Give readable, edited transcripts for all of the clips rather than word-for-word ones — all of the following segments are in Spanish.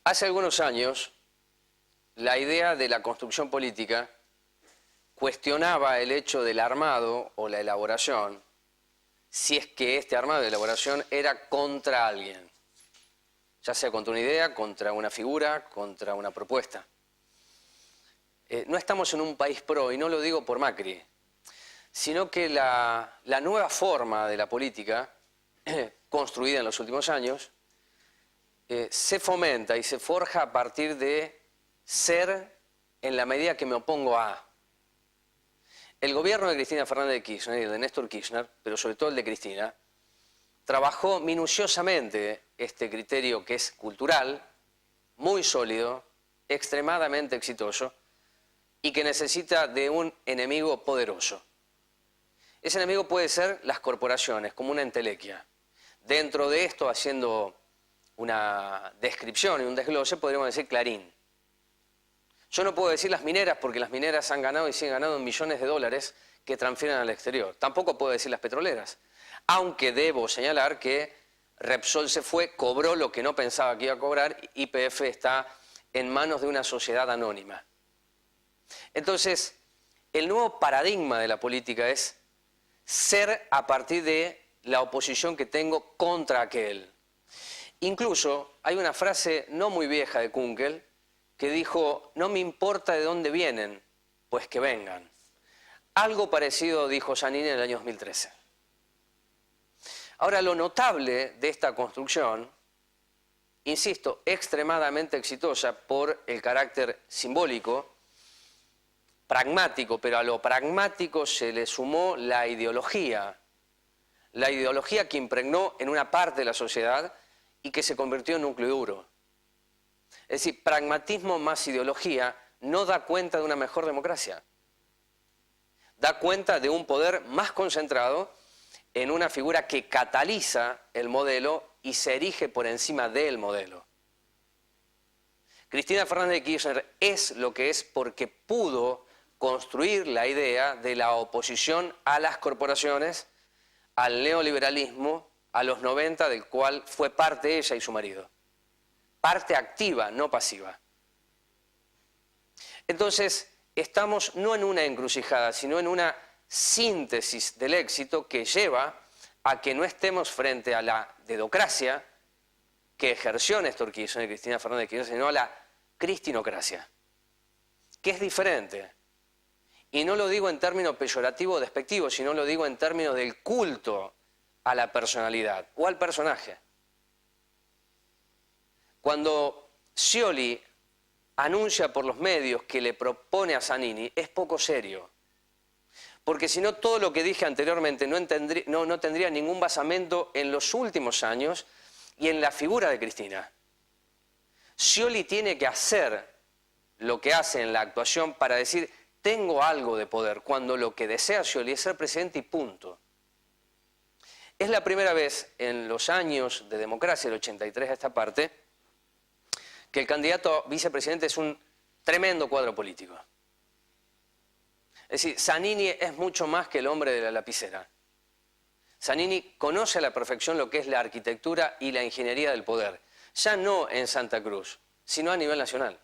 Hace algunos años, la idea de la construcción política cuestionaba el hecho del armado o la elaboración, si es que este armado de elaboración era contra alguien, ya sea contra una idea, contra una figura, contra una propuesta. No estamos en un país pro, y no lo digo por Macri, sino que la nueva forma de la política, construida en los últimos años, se fomenta y se forja a partir de ser en la medida que me opongo a. El gobierno de Cristina Fernández de Kirchner y el de Néstor Kirchner, pero sobre todo el de Cristina, trabajó minuciosamente este criterio que es cultural, muy sólido, extremadamente exitoso y que necesita de un enemigo poderoso. Ese enemigo puede ser las corporaciones, como una entelequia. Dentro de esto, haciendo una descripción y un desglose, podríamos decir Clarín. Yo no puedo decir las mineras porque las mineras han ganado y siguen ganando millones de dólares que transfieren al exterior. Tampoco puedo decir las petroleras. Aunque debo señalar que Repsol se fue, cobró lo que no pensaba que iba a cobrar, y YPF está en manos de una sociedad anónima. Entonces, el nuevo paradigma de la política es ser a partir de la oposición que tengo contra aquel. Incluso hay una frase no muy vieja de Kunkel que dijo: no me importa de dónde vienen, pues que vengan. Algo parecido dijo Zanini en el año 2013. Ahora, lo notable de esta construcción, insisto, extremadamente exitosa por el carácter simbólico, pragmático, pero a lo pragmático se le sumó la ideología que impregnó en una parte de la sociedad y que se convirtió en núcleo duro. Es decir, pragmatismo más ideología no da cuenta de una mejor democracia. Da cuenta de un poder más concentrado en una figura que cataliza el modelo y se erige por encima del modelo. Cristina Fernández de Kirchner es lo que es porque pudo construir la idea de la oposición a las corporaciones, al neoliberalismo, a los 90, del cual fue parte ella y su marido. Parte activa, no pasiva. Entonces, estamos no en una encrucijada, sino en una síntesis del éxito que lleva a que no estemos frente a la dedocracia que ejerció Néstor Kirchner y Cristina Fernández de Kirchner, sino a la cristinocracia, que es diferente. Y no lo digo en términos peyorativos o despectivos, sino lo digo en términos del culto a la personalidad o al personaje. Cuando Scioli anuncia por los medios que le propone a Zanini, es poco serio. Porque si no, todo lo que dije anteriormente no tendría ningún basamento en los últimos años y en la figura de Cristina. Scioli tiene que hacer lo que hace en la actuación para decir: tengo algo de poder, cuando lo que desea Scioli es ser presidente y punto. Es la primera vez en los años de democracia, del 83 a esta parte, que el candidato a vicepresidente es un tremendo cuadro político. Es decir, Zanini es mucho más que el hombre de la lapicera. Zanini conoce a la perfección lo que es la arquitectura y la ingeniería del poder, ya no en Santa Cruz, sino a nivel nacional.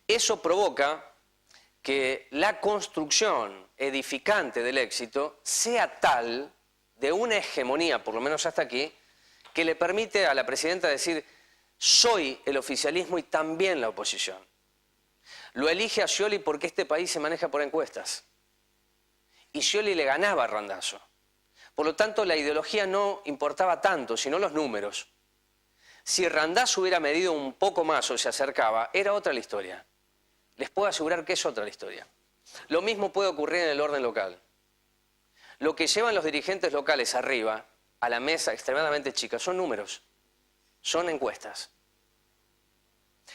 Eso provoca que la construcción edificante del éxito sea tal, de una hegemonía, por lo menos hasta aquí, que le permite a la presidenta decir: soy el oficialismo y también la oposición. Lo elige a Scioli porque este país se maneja por encuestas. Y Scioli le ganaba a Randazzo. Por lo tanto, la ideología no importaba tanto, sino los números. Si Randazzo hubiera medido un poco más o se acercaba, era otra la historia. Les puedo asegurar que es otra la historia. Lo mismo puede ocurrir en el orden local. Lo que llevan los dirigentes locales arriba, a la mesa extremadamente chica, son números, son encuestas.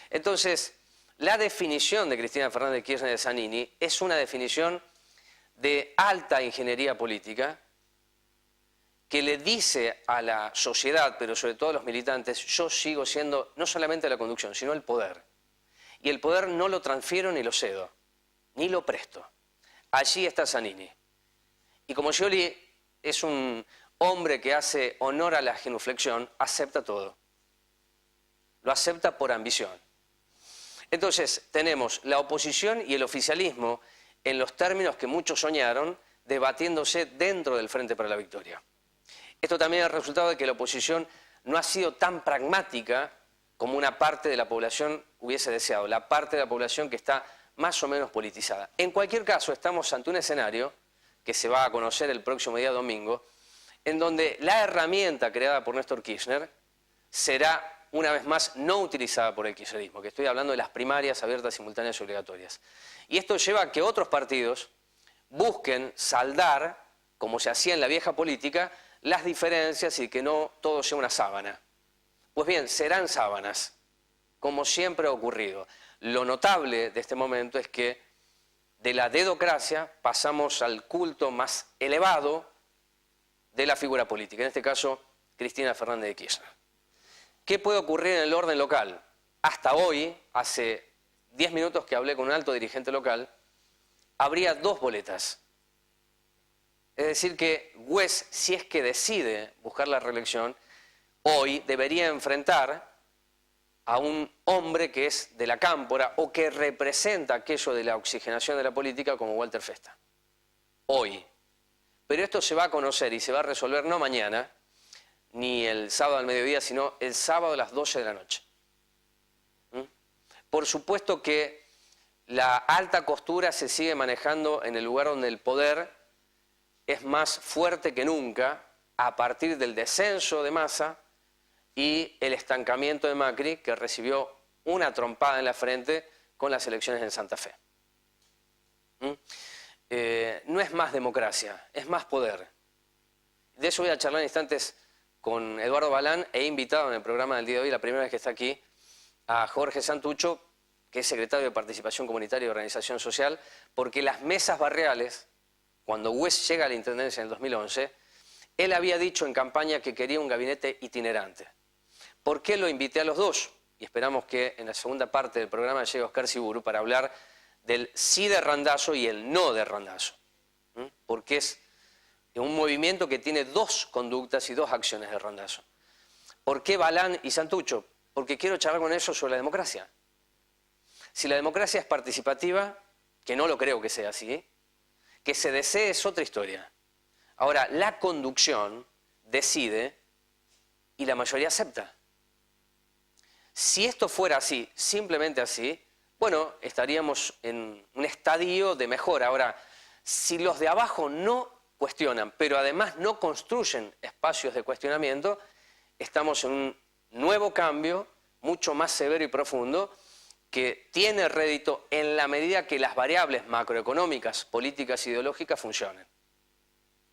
Entonces, la definición de Cristina Fernández de Kirchner de Zanini es una definición de alta ingeniería política que le dice a la sociedad, pero sobre todo a los militantes: yo sigo siendo no solamente la conducción, sino el poder. Y el poder no lo transfiero ni lo cedo, ni lo presto. Allí está Zanini. Y como Scioli es un hombre que hace honor a la genuflexión, acepta todo. lo acepta por ambición. Entonces tenemos la oposición y el oficialismo en los términos que muchos soñaron, debatiéndose dentro del Frente para la Victoria. Esto también es el resultado de que la oposición no ha sido tan pragmática como una parte de la población hubiese deseado, la parte de la población que está más o menos politizada. En cualquier caso, estamos ante un escenario que se va a conocer el próximo día domingo, en donde la herramienta creada por Néstor Kirchner será una vez más no utilizada por el kirchnerismo, que estoy hablando de las primarias abiertas, simultáneas y obligatorias. Y esto lleva a que otros partidos busquen saldar, como se hacía en la vieja política, las diferencias y que no todo sea una sábana. Pues bien, serán sábanas, como siempre ha ocurrido. Lo notable de este momento es que de la dedocracia pasamos al culto más elevado de la figura política, en este caso Cristina Fernández de Kirchner. ¿Qué puede ocurrir en el orden local? Hasta hoy, hace 10 minutos que hablé con un alto dirigente local, habría 2 boletas. Es decir que Güez, si es que decide buscar la reelección, hoy debería enfrentar a un hombre que es de la cámpora o que representa aquello de la oxigenación de la política como Walter Festa. Hoy. Pero esto se va a conocer y se va a resolver no mañana, ni el sábado al mediodía, sino el sábado a las 12 de la noche. Por supuesto que la alta costura se sigue manejando en el lugar donde el poder es más fuerte que nunca a partir del descenso de Massa y el estancamiento de Macri, que recibió una trompada en la frente con las elecciones en Santa Fe. No es más democracia, es más poder. De eso voy a charlar en instantes con Eduardo Balán. He invitado en el programa del día de hoy, la primera vez que está aquí, a Jorge Santucho, que es secretario de Participación Comunitaria y Organización Social, porque las mesas barriales, cuando Güez llega a la Intendencia en el 2011, él había dicho en campaña que quería un gabinete itinerante. ¿Por qué lo invité a los dos? Y esperamos que en la segunda parte del programa llegue Oscar Siburu para hablar del sí de Randazzo y el no de Randazzo. Porque es un movimiento que tiene 2 conductas y 2 acciones de Randazzo. ¿Por qué Balán y Santucho? Porque quiero charlar con ellos sobre la democracia. Si la democracia es participativa, que no lo creo que sea así, que se desee es otra historia. Ahora, la conducción decide y la mayoría acepta. Si esto fuera así, simplemente así, bueno, estaríamos en un estadio de mejora. Ahora, si los de abajo no cuestionan, pero además no construyen espacios de cuestionamiento, estamos en un nuevo cambio, mucho más severo y profundo, que tiene rédito en la medida que las variables macroeconómicas, políticas e ideológicas funcionen.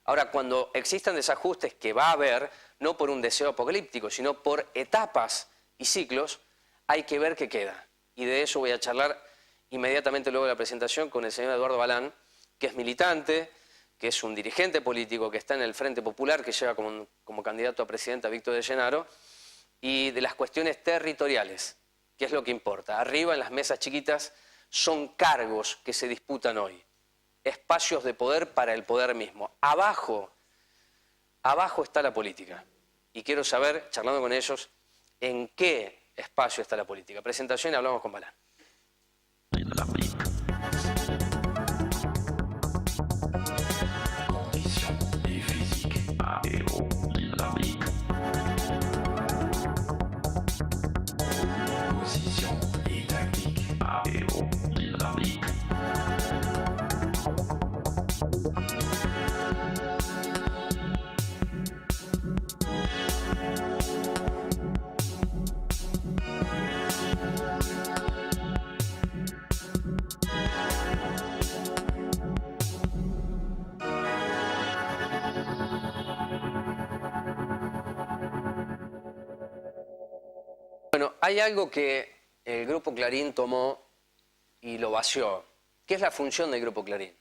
Ahora, cuando existan desajustes, que va a haber, no por un deseo apocalíptico, sino por etapas y ciclos, hay que ver qué queda. Y de eso voy a charlar inmediatamente luego de la presentación con el señor Eduardo Balán, que es militante, que es un dirigente político, que está en el Frente Popular, que lleva como candidato a presidente a Víctor de Llenaro, y de las cuestiones territoriales, que es lo que importa. Arriba, en las mesas chiquitas, son cargos que se disputan hoy, espacios de poder para el poder mismo. Abajo está la política. Y quiero saber, charlando con ellos, en qué espacio está la política. Presentación y hablamos con Balán. Bueno, hay algo que el Grupo Clarín tomó y lo vació. ¿Qué es la función del Grupo Clarín?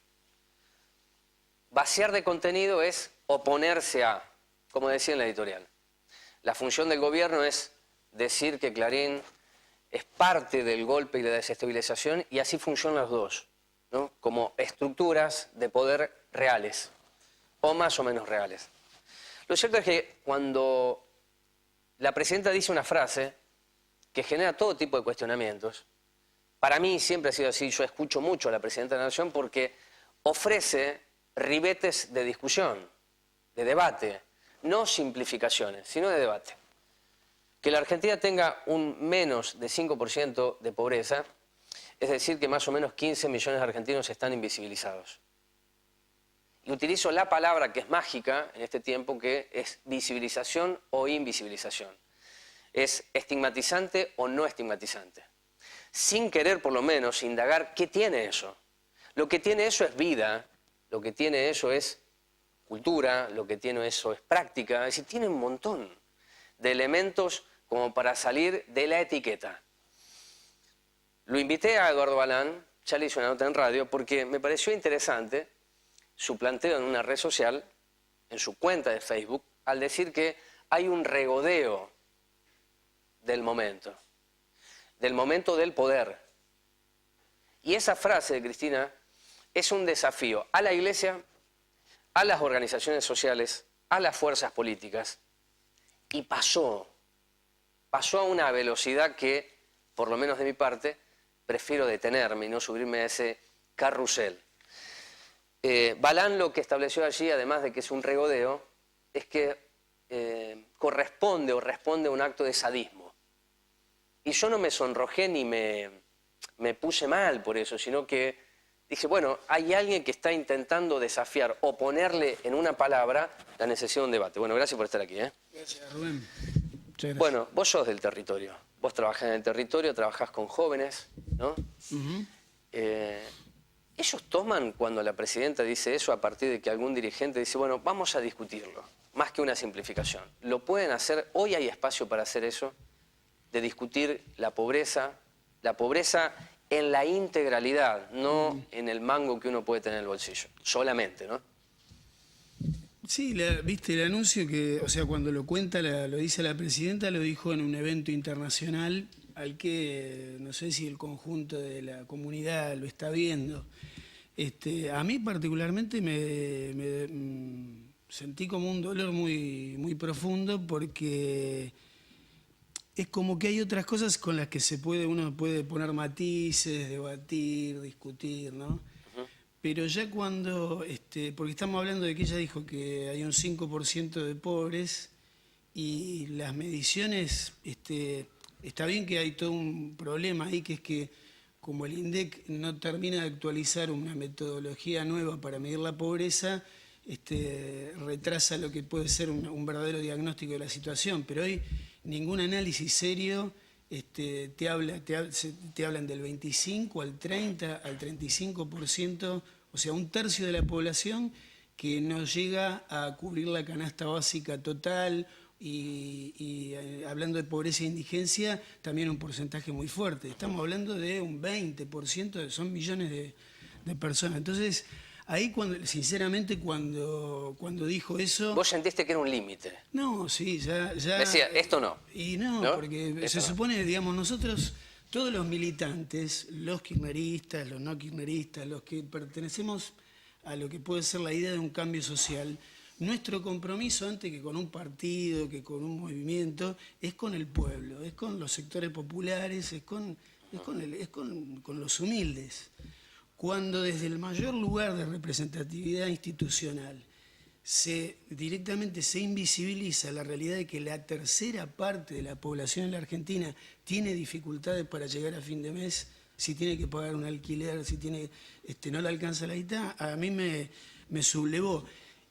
Vaciar de contenido es oponerse a, como decía en la editorial. La función del gobierno es decir que Clarín es parte del golpe y de la desestabilización, y así funcionan los dos, ¿no? Como estructuras de poder reales, o más o menos reales. Lo cierto es que cuando la presidenta dice una frase, que genera todo tipo de cuestionamientos. Para mí siempre ha sido así, yo escucho mucho a la Presidenta de la Nación porque ofrece ribetes de discusión, de debate, no simplificaciones, sino de debate. Que la Argentina tenga un menos de 5% de pobreza, es decir, que más o menos 15 millones de argentinos están invisibilizados. Y utilizo la palabra que es mágica en este tiempo, que es visibilización o invisibilización. Es estigmatizante o no estigmatizante. Sin querer, por lo menos, indagar qué tiene eso. Lo que tiene eso es vida, lo que tiene eso es cultura, lo que tiene eso es práctica. Es decir, tiene un montón de elementos como para salir de la etiqueta. Lo invité a Eduardo Balán, ya le hice una nota en radio, porque me pareció interesante su planteo en una red social, en su cuenta de Facebook, al decir que hay un regodeo del momento del poder. Y esa frase de Cristina es un desafío a la Iglesia, a las organizaciones sociales, a las fuerzas políticas, y pasó a una velocidad que, por lo menos de mi parte, prefiero detenerme y no subirme a ese carrusel. Balán lo que estableció allí, además de que es un regodeo, es que corresponde o responde a un acto de sadismo. Y yo no me sonrojé ni me puse mal por eso, sino que dije, bueno, hay alguien que está intentando desafiar o ponerle en una palabra la necesidad de un debate. Bueno, gracias por estar aquí. Gracias, Rubén. Muchas gracias. Bueno, vos sos del territorio, vos trabajás en el territorio, trabajás con jóvenes, ¿no? Ellos toman cuando la presidenta dice eso a partir de que algún dirigente dice, bueno, vamos a discutirlo, más que una simplificación. ¿Lo pueden hacer? Hoy hay espacio para hacer eso, de discutir la pobreza en la integralidad, no en el mango que uno puede tener en el bolsillo, solamente, ¿no? Sí, viste el anuncio que, o sea, cuando lo cuenta, lo dice la presidenta, lo dijo en un evento internacional al que no sé si el conjunto de la comunidad lo está viendo. A mí particularmente me sentí como un dolor muy, muy profundo porque es como que hay otras cosas con las que uno puede poner matices, debatir, discutir, ¿no? Pero ya cuando, porque estamos hablando de que ella dijo que hay un 5% de pobres y las mediciones, está bien que hay todo un problema ahí, que es que como el INDEC no termina de actualizar una metodología nueva para medir la pobreza, retrasa lo que puede ser un verdadero diagnóstico de la situación. Pero hoy ningún análisis serio te hablan del 25 al 30, al 35%, o sea, un tercio de la población que no llega a cubrir la canasta básica total y hablando de pobreza e indigencia, también un porcentaje muy fuerte. Estamos hablando de un 20%, son millones de personas. Entonces, ahí, sinceramente, cuando dijo eso... ¿Vos sentiste que era un límite? No, sí, ya... Decía, esto no. Y no, porque esto se supone, digamos, nosotros, todos los militantes, los kirchneristas, los no kirchneristas, los que pertenecemos a lo que puede ser la idea de un cambio social, nuestro compromiso, antes que con un partido, que con un movimiento, es con el pueblo, es con los sectores populares, es con los humildes. Cuando desde el mayor lugar de representatividad institucional directamente se invisibiliza la realidad de que la tercera parte de la población en la Argentina tiene dificultades para llegar a fin de mes, si tiene que pagar un alquiler, si no le alcanza la guita, a mí me sublevó.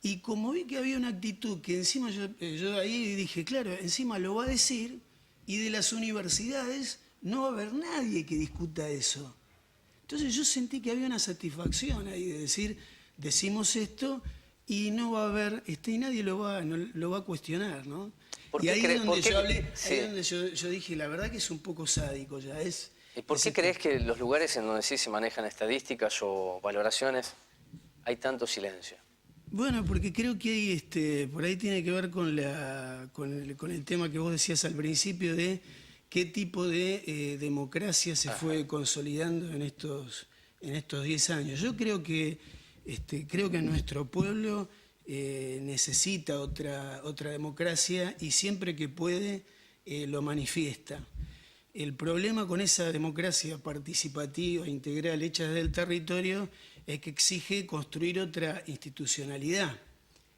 Y como vi que había una actitud que encima yo ahí dije, claro, encima lo va a decir, y de las universidades no va a haber nadie que discuta eso. Entonces yo sentí que había una satisfacción ahí de decir, decimos esto y no va a haber, y nadie lo va a cuestionar, ¿no? Y ahí es donde yo dije, la verdad que es un poco sádico ya. ¿Y por qué crees que los lugares en donde sí se manejan estadísticas o valoraciones hay tanto silencio? Bueno, porque creo que hay, por ahí tiene que ver con el tema que vos decías al principio de qué tipo de democracia se fue consolidando en estos 10 años. Yo creo que nuestro pueblo necesita otra democracia y siempre que puede lo manifiesta. El problema con esa democracia participativa, integral, hecha desde el territorio, es que exige construir otra institucionalidad.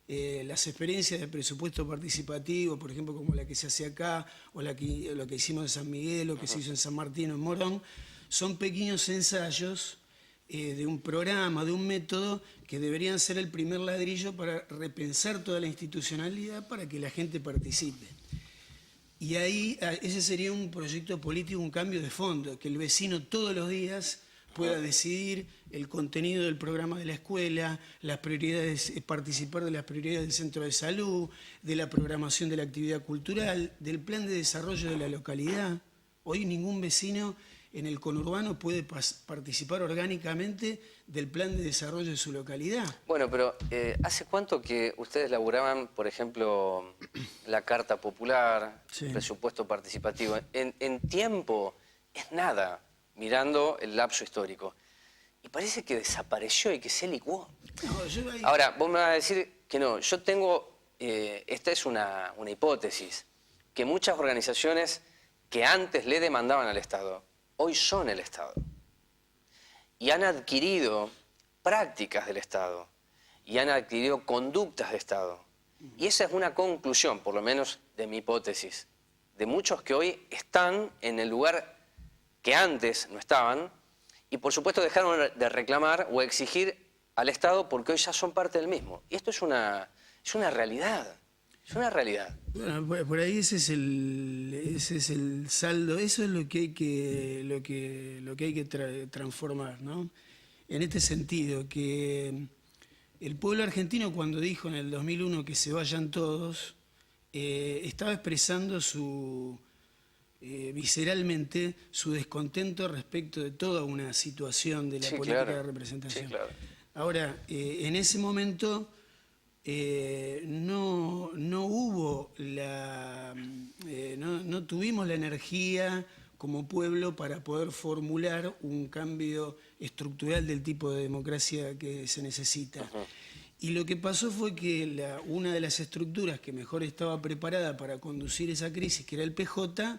Las experiencias de presupuesto participativo, por ejemplo, como la que se hace acá, o lo que hicimos en San Miguel, o que se hizo en San Martín o en Morón, son pequeños ensayos de un programa, de un método que deberían ser el primer ladrillo para repensar toda la institucionalidad para que la gente participe. Y ahí ese sería un proyecto político, un cambio de fondo, que el vecino todos los días pueda decidir el contenido del programa de la escuela, las prioridades, participar de las prioridades del centro de salud, de la programación de la actividad cultural, del plan de desarrollo de la localidad. Hoy ningún vecino en el conurbano puede participar orgánicamente del plan de desarrollo de su localidad. Bueno, pero ¿hace cuánto que ustedes laburaban, por ejemplo, la Carta Popular, Sí. presupuesto participativo? En tiempo es nada, mirando el lapso histórico. Y parece que desapareció y que se licuó. No, yo ahí... Ahora, vos me vas a decir que no. Yo tengo, esta es una hipótesis, que muchas organizaciones que antes le demandaban al Estado, hoy son el Estado. Y han adquirido prácticas del Estado. Y han adquirido conductas de Estado. Y esa es una conclusión, por lo menos de mi hipótesis, de muchos que hoy están en el lugar que antes no estaban, y por supuesto dejaron de reclamar o exigir al Estado porque hoy ya son parte del mismo. Y esto es una realidad. Es una realidad. Bueno, por ahí ese es el saldo, eso es lo que hay que transformar, ¿no? En este sentido, que el pueblo argentino cuando dijo en el 2001 que se vayan todos, estaba expresando visceralmente su descontento respecto de toda una situación de la política de representación. Sí, claro. Ahora, en ese momento no tuvimos la energía como pueblo para poder formular un cambio estructural del tipo de democracia que se necesita. Y lo que pasó fue que una de las estructuras que mejor estaba preparada para conducir esa crisis, que era el PJ,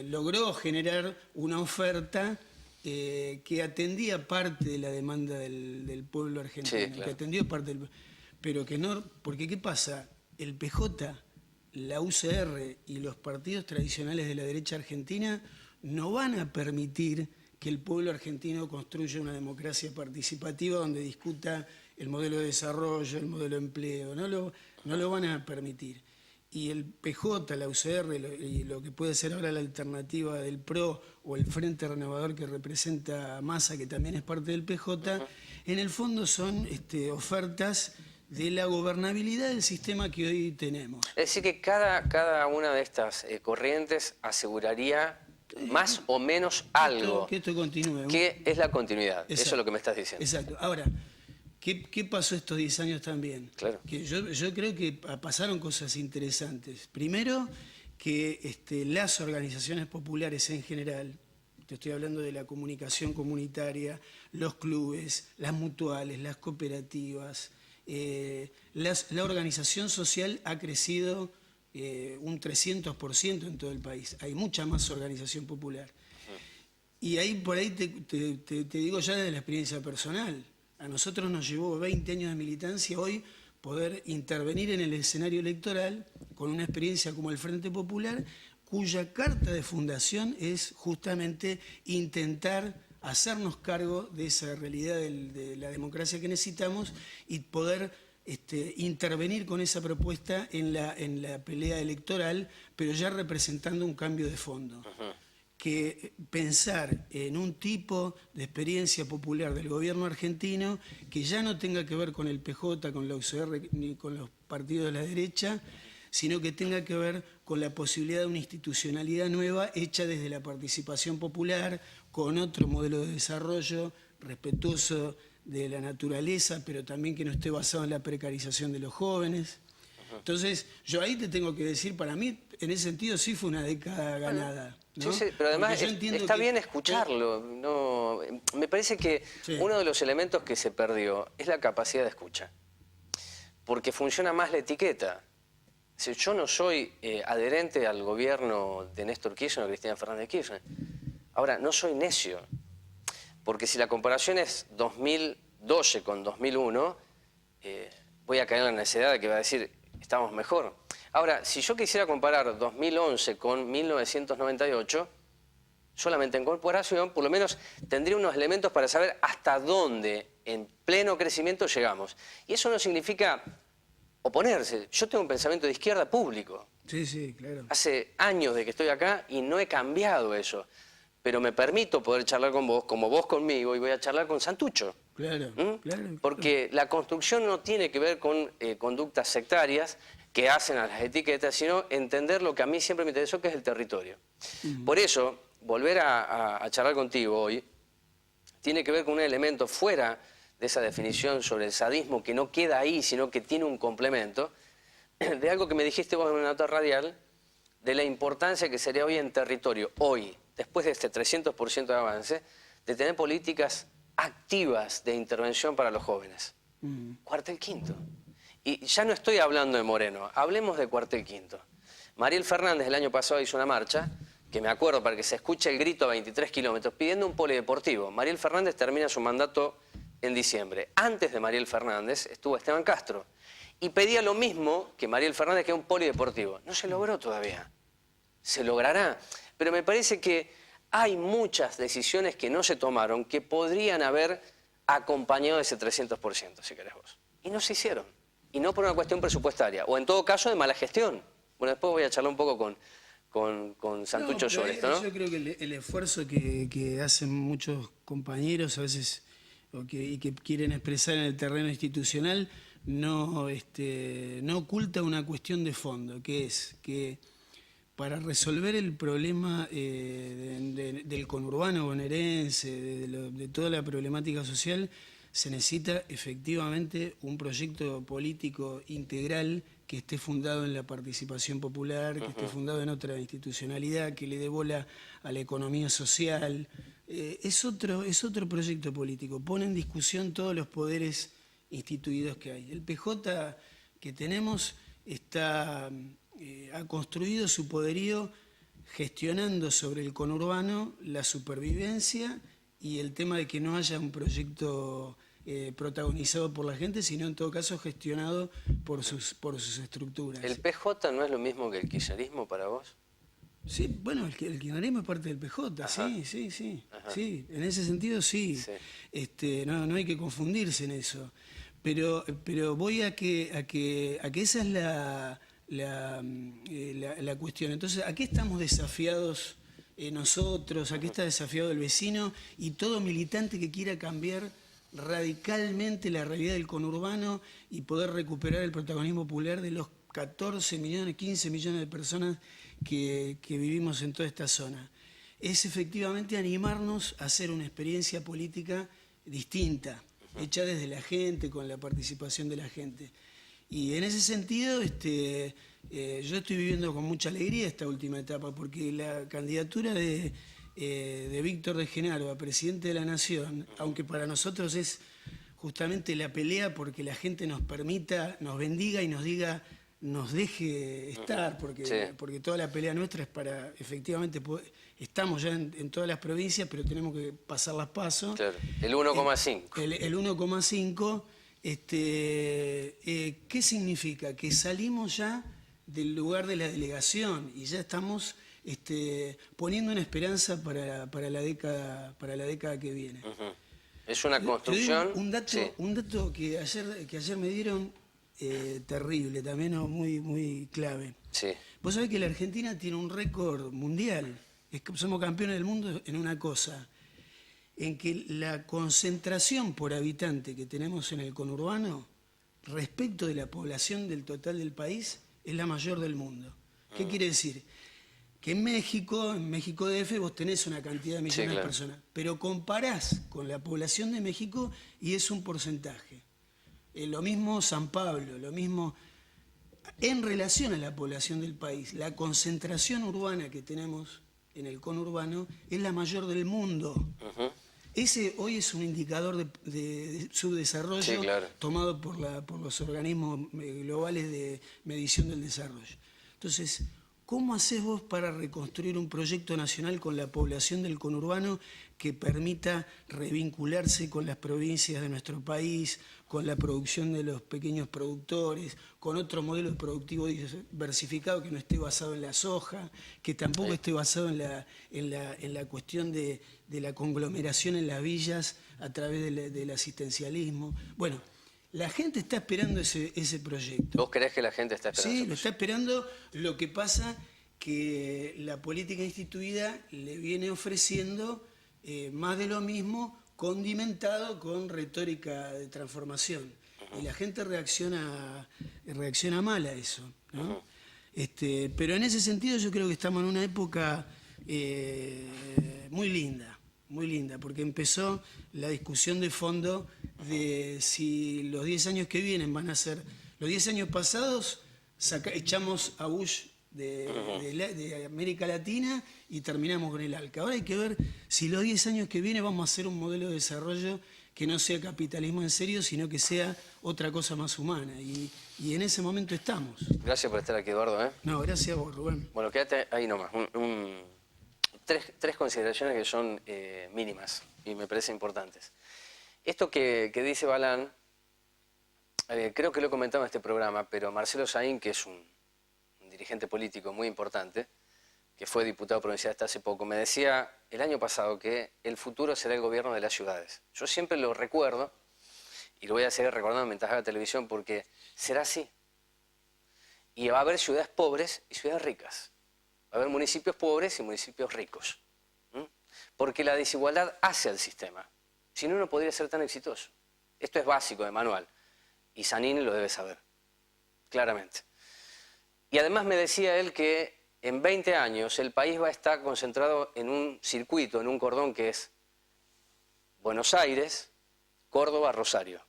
logró generar una oferta que atendía parte de la demanda del pueblo argentino, Sí, claro. que atendió parte del... Pero que no... Porque ¿qué pasa? El PJ, la UCR y los partidos tradicionales de la derecha argentina no van a permitir que el pueblo argentino construya una democracia participativa donde discuta el modelo de desarrollo, el modelo de empleo. No lo van a permitir. Y el PJ, la UCR y lo que puede ser ahora la alternativa del PRO o el Frente Renovador que representa a Massa, que también es parte del PJ, en el fondo son ofertas de la gobernabilidad del sistema que hoy tenemos. Es decir, que cada una de estas corrientes aseguraría más o menos algo. Que esto continúe. Que es la continuidad. Exacto. Eso es lo que me estás diciendo. Exacto. Ahora, ¿qué pasó estos 10 años también? Claro. Que yo creo que pasaron cosas interesantes. Primero, que las organizaciones populares en general, te estoy hablando de la comunicación comunitaria, los clubes, las mutuales, las cooperativas, la organización social ha crecido un 300% en todo el país. Hay mucha más organización popular. Y ahí por ahí te digo ya desde la experiencia personal. A nosotros nos llevó 20 años de militancia hoy poder intervenir en el escenario electoral con una experiencia como el Frente Popular, cuya carta de fundación es justamente intentar hacernos cargo de esa realidad de la democracia que necesitamos y poder intervenir con esa propuesta en la pelea electoral, pero ya representando un cambio de fondo. Que pensar en un tipo de experiencia popular del gobierno argentino que ya no tenga que ver con el PJ, con la UCR ni con los partidos de la derecha, sino que tenga que ver con la posibilidad de una institucionalidad nueva hecha desde la participación popular, con otro modelo de desarrollo respetuoso de la naturaleza, pero también que no esté basado en la precarización de los jóvenes. Entonces, yo ahí te tengo que decir, para mí, en ese sentido sí fue una década ganada, ¿no? Sí, pero además está bien que... escucharlo. No, me parece que uno de los elementos que se perdió es la capacidad de escucha. Porque funciona más la etiqueta. Si yo no soy adherente al gobierno de Néstor Kirchner o Cristina Fernández de Kirchner. Ahora, no soy necio, porque si la comparación es 2012 con 2001, voy a caer en la necedad de que va a decir, estamos mejor. Ahora, si yo quisiera comparar 2011 con 1998, solamente en comparación, por lo menos tendría unos elementos para saber hasta dónde en pleno crecimiento llegamos. Y eso no significa oponerse. Yo tengo un pensamiento de izquierda público. Sí, sí, claro. Hace años de que estoy acá y no he cambiado eso. Pero me permito poder charlar con vos, como vos conmigo, y voy a charlar con Santucho. Claro, claro. Porque la construcción no tiene que ver con conductas sectarias que hacen a las etiquetas, sino entender lo que a mí siempre me interesó, que es el territorio. Por eso, volver a charlar contigo hoy tiene que ver con un elemento fuera de esa definición sobre el sadismo, que no queda ahí, sino que tiene un complemento, de algo que me dijiste vos en una nota radial, de la importancia que sería hoy en territorio, hoy, después de este 300% de avance, de tener políticas activas de intervención para los jóvenes. Cuartel quinto. Y ya no estoy hablando de Moreno, hablemos de cuartel quinto. Mariel Fernández el año pasado hizo una marcha, que me acuerdo para que se escuche el grito a 23 kilómetros, pidiendo un polideportivo. Mariel Fernández termina su mandato en diciembre. Antes de Mariel Fernández estuvo Esteban Castro y pedía lo mismo que Mariel Fernández, que un polideportivo. No se logró todavía. Se logrará. Pero me parece que hay muchas decisiones que no se tomaron que podrían haber acompañado ese 300%, si querés vos. Y no se hicieron. Y no por una cuestión presupuestaria. O en todo caso de mala gestión. Bueno, después voy a charlar un poco con Santucho sobre esto, ¿no? Yo creo que el esfuerzo que hacen muchos compañeros a veces y que quieren expresar en el terreno institucional no oculta una cuestión de fondo, que es que para resolver el problema del conurbano bonaerense, de toda la problemática social, se necesita efectivamente un proyecto político integral que esté fundado en la participación popular, que esté fundado en otra institucionalidad, que le dé bola a la economía social. Es otro proyecto político, pone en discusión todos los poderes instituidos que hay. El PJ que tenemos ha construido su poderío gestionando sobre el conurbano la supervivencia y el tema de que no haya un proyecto protagonizado por la gente, sino en todo caso gestionado por sus estructuras. ¿El PJ no es lo mismo que el kirchnerismo para vos? Sí, bueno, el kirchnerismo es parte del PJ, Ajá. sí, en ese sentido sí. No hay que confundirse en eso. Pero voy a que esa es la cuestión. Entonces, ¿a qué estamos desafiados nosotros? ¿A qué está desafiado el vecino? Y todo militante que quiera cambiar radicalmente la realidad del conurbano y poder recuperar el protagonismo popular de los 14 millones, 15 millones de personas que vivimos en toda esta zona. Es efectivamente animarnos a hacer una experiencia política distinta, hecha desde la gente, con la participación de la gente. Y en ese sentido, yo estoy viviendo con mucha alegría esta última etapa, porque la candidatura de Víctor de Genaro a presidente de la Nación, aunque para nosotros es justamente la pelea porque la gente nos permita, nos bendiga y nos diga, nos deje estar, porque toda la pelea nuestra es para, efectivamente, estamos ya en todas las provincias, pero tenemos que pasar las pasos. Claro, el 1,5. El 1,5, ¿qué significa? Que salimos ya del lugar de la delegación y ya estamos poniendo una esperanza para la década que viene. Es una construcción. Un dato que ayer me dieron terrible, también muy clave. Sí. Vos sabés que la Argentina tiene un récord mundial. Somos campeones del mundo en una cosa, en que la concentración por habitante que tenemos en el conurbano respecto de la población del total del país es la mayor del mundo. ¿Qué quiere decir? Que en México DF, vos tenés una cantidad de millones de personas, pero comparás con la población de México y es un porcentaje. Lo mismo San Pablo, lo mismo en relación a la población del país. La concentración urbana que tenemos en el conurbano es la mayor del mundo. Ese hoy es un indicador de subdesarrollo Sí, claro. tomado por los organismos globales de medición del desarrollo. Entonces, ¿cómo hacés vos para reconstruir un proyecto nacional con la población del conurbano que permita revincularse con las provincias de nuestro país, con la producción de los pequeños productores, con otro modelo productivo diversificado que no esté basado en la soja, que tampoco esté basado en la cuestión de la conglomeración en las villas a través del asistencialismo? Bueno, la gente está esperando ese proyecto. ¿Vos creés que la gente está esperando Sí, ese lo está proyecto? esperando. Lo que pasa que la política instituida le viene ofreciendo más de lo mismo, condimentado con retórica de transformación. Y la gente reacciona mal a eso, ¿no? Pero en ese sentido yo creo que estamos en una época muy linda, porque empezó la discusión de fondo de si los 10 años que vienen van a ser... Los 10 años pasados echamos a Bush de América Latina y terminamos con el ALCA. Ahora hay que ver si los 10 años que vienen vamos a hacer un modelo de desarrollo que no sea capitalismo en serio, sino que sea otra cosa más humana. Y en ese momento estamos. Gracias por estar aquí, Eduardo. No, gracias a vos, Rubén. Bueno, quédate ahí nomás. Tres consideraciones que son mínimas y me parecen importantes. Esto que dice Balán, creo que lo he comentado en este programa, pero Marcelo Saín, que es un dirigente político muy importante, que fue diputado provincial hasta hace poco, me decía el año pasado que el futuro será el gobierno de las ciudades. Yo siempre lo recuerdo, y lo voy a seguir recordando mientras haga televisión, porque será así. Y va a haber ciudades pobres y ciudades ricas. Va a haber municipios pobres y municipios ricos. Porque la desigualdad hace al sistema. Si no, no podría ser tan exitoso. Esto es básico de manual. Y Zanini lo debe saber, claramente. Y además me decía él que en 20 años el país va a estar concentrado en un circuito, en un cordón que es Buenos Aires, Córdoba, Rosario.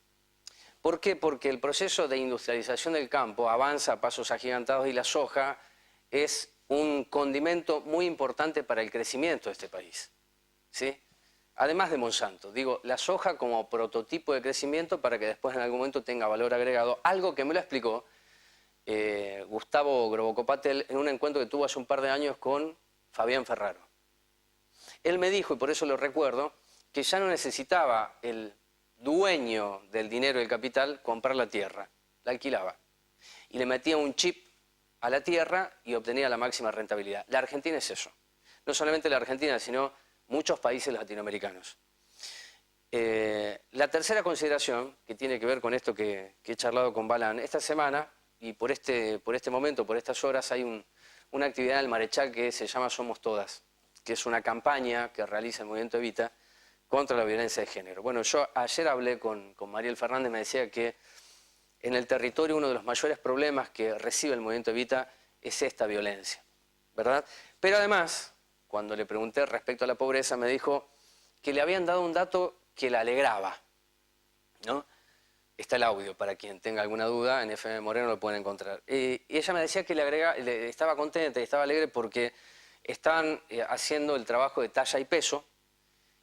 ¿Por qué? Porque el proceso de industrialización del campo avanza a pasos agigantados y la soja es un condimento muy importante para el crecimiento de este país, ¿sí? Además de Monsanto, digo, la soja como prototipo de crecimiento para que después en algún momento tenga valor agregado, algo que me lo explicó Gustavo Grobocopatel en un encuentro que tuvo hace un par de años con Fabián Ferraro. Él me dijo, y por eso lo recuerdo, que ya no necesitaba el dueño del dinero y del capital comprar la tierra, la alquilaba. Y le metía un chip a la tierra y obtenía la máxima rentabilidad. La Argentina es eso. No solamente la Argentina, sino muchos países latinoamericanos. La tercera consideración, que tiene que ver con esto que he charlado con Balán, esta semana, y por este momento, por estas horas, hay una actividad en el Marechal que se llama Somos Todas, que es una campaña que realiza el Movimiento Evita contra la violencia de género. Bueno, yo ayer hablé con Mariel Fernández, me decía que en el territorio uno de los mayores problemas que recibe el Movimiento Evita es esta violencia, ¿verdad? Pero además, cuando le pregunté respecto a la pobreza, me dijo que le habían dado un dato que la alegraba, ¿no? Está el audio, para quien tenga alguna duda, en FM Moreno lo pueden encontrar. Y ella me decía que estaba contenta y estaba alegre porque estaban haciendo el trabajo de talla y peso.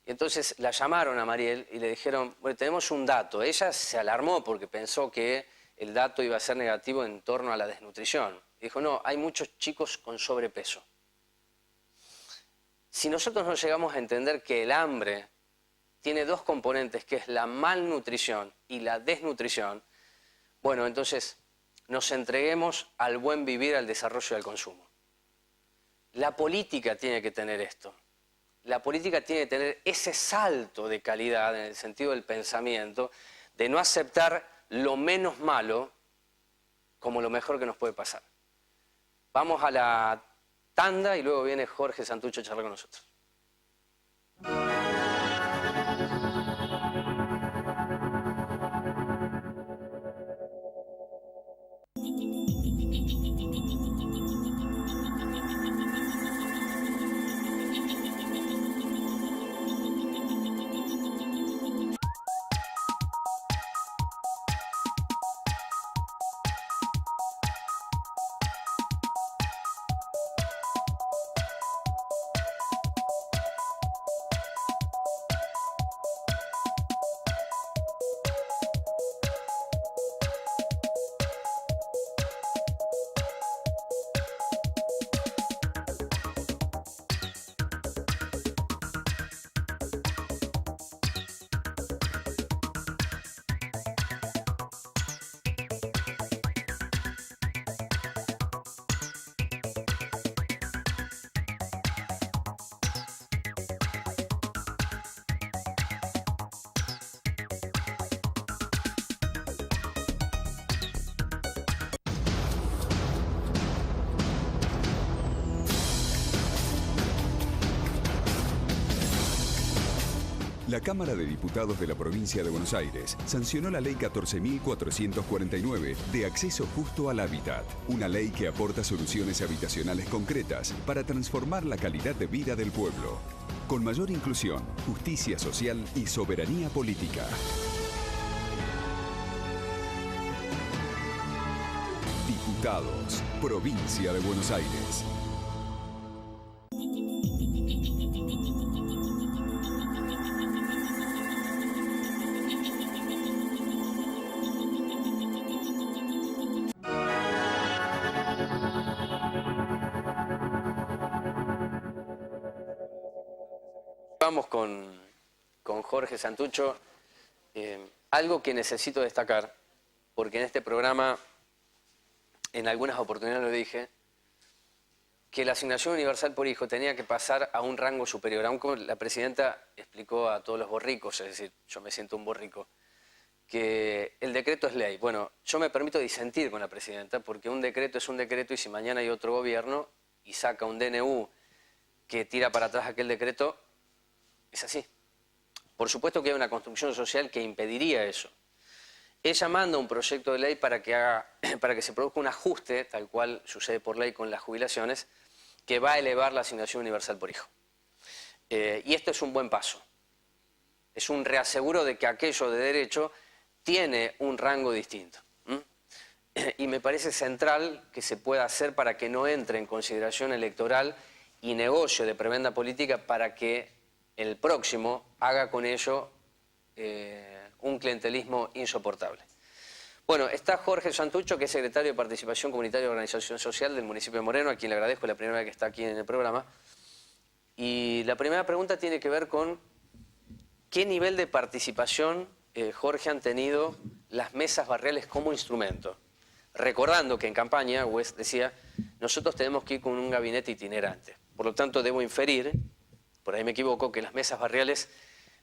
Y entonces la llamaron a Mariel y le dijeron, bueno, tenemos un dato. Ella se alarmó porque pensó que el dato iba a ser negativo en torno a la desnutrición. Y dijo, no, hay muchos chicos con sobrepeso. Si nosotros no llegamos a entender que el hambre tiene dos componentes, que es la malnutrición y la desnutrición, bueno, entonces nos entreguemos al buen vivir, al desarrollo y al consumo. La política tiene que tener esto. La política tiene que tener ese salto de calidad en el sentido del pensamiento, de no aceptar lo menos malo como lo mejor que nos puede pasar. Vamos a la tanda y luego viene Jorge Santucho a charlar con nosotros. La Cámara de Diputados de la Provincia de Buenos Aires sancionó la Ley 14.449 de acceso justo al hábitat, una ley que aporta soluciones habitacionales concretas para transformar la calidad de vida del pueblo, con mayor inclusión, justicia social y soberanía política. Diputados, Provincia de Buenos Aires. Vamos con Jorge Santucho. Algo que necesito destacar, porque en este programa, en algunas oportunidades lo dije, que la asignación universal por hijo tenía que pasar a un rango superior. Aunque la presidenta explicó a todos los borricos, es decir, yo me siento un borrico, que el decreto es ley. Bueno, yo me permito disentir con la presidenta, porque un decreto es un decreto y si mañana hay otro gobierno y saca un DNU que tira para atrás aquel decreto, es así. Por supuesto que hay una construcción social que impediría eso. Ella manda un proyecto de ley para que se produzca un ajuste, tal cual sucede por ley con las jubilaciones, que va a elevar la asignación universal por hijo. Y esto es un buen paso. Es un reaseguro de que aquello de derecho tiene un rango distinto. Y me parece central que se pueda hacer para que no entre en consideración electoral y negocio de prebenda política para que el próximo haga con ello un clientelismo insoportable. Bueno, está Jorge Santucho, que es secretario de Participación Comunitaria y Organización Social del municipio de Moreno, a quien le agradezco, la primera vez que está aquí en el programa. Y la primera pregunta tiene que ver con qué nivel de participación, Jorge, han tenido las mesas barriales como instrumento. Recordando que en campaña, Wes decía, nosotros tenemos que ir con un gabinete itinerante. Por lo tanto, debo inferir, por ahí me equivoco, que las mesas barriales